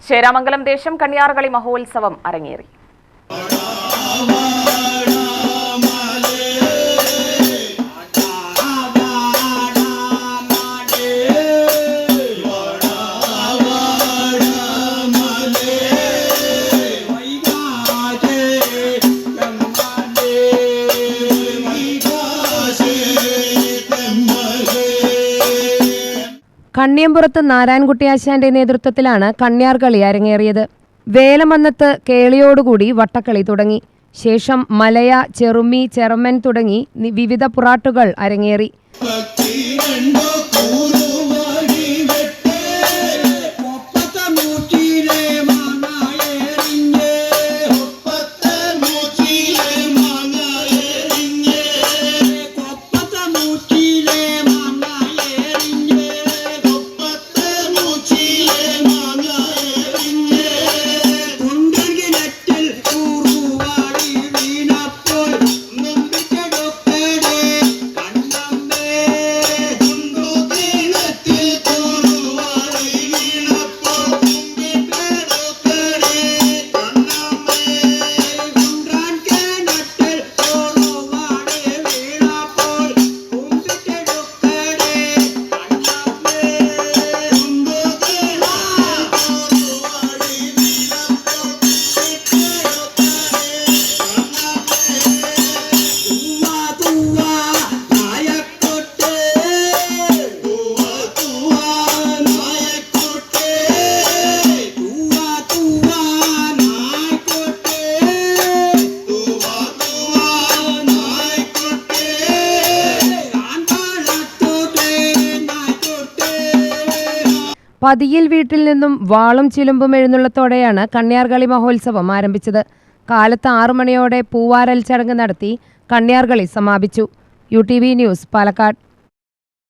ചേരാമംഗലം ദേശം കണ്യാർകളി മഹോത്സവം അരങ്ങേറി. കണ്ണിയമ്പുറത്ത് നാരായൺകുട്ടിയാശാന്റെ നേതൃത്വത്തിലാണ് കണ്യാർകളി അരങ്ങേറിയത്. വേലമന്നത്ത് കേളിയോടുകൂടി വട്ടക്കളി തുടങ്ങി. ശേഷം മലയ, ചെറുമി, ചെറമൻ തുടങ്ങി വിവിധ പുറാട്ടുകൾ അരങ്ങേറി. പതിയിൽ വീട്ടിൽ നിന്നും വാളും ചിലുമ്പും എഴുന്നള്ളത്തോടെയാണ് കണ്യാർകളി മഹോത്സവം ആരംഭിച്ചത്. കാലത്ത് 6 മണിയോടെ പൂവാരൽ ചടങ്ങ് നടത്തി കണ്യാർകളി സമാപിച്ചു. UTV news, Palakkad.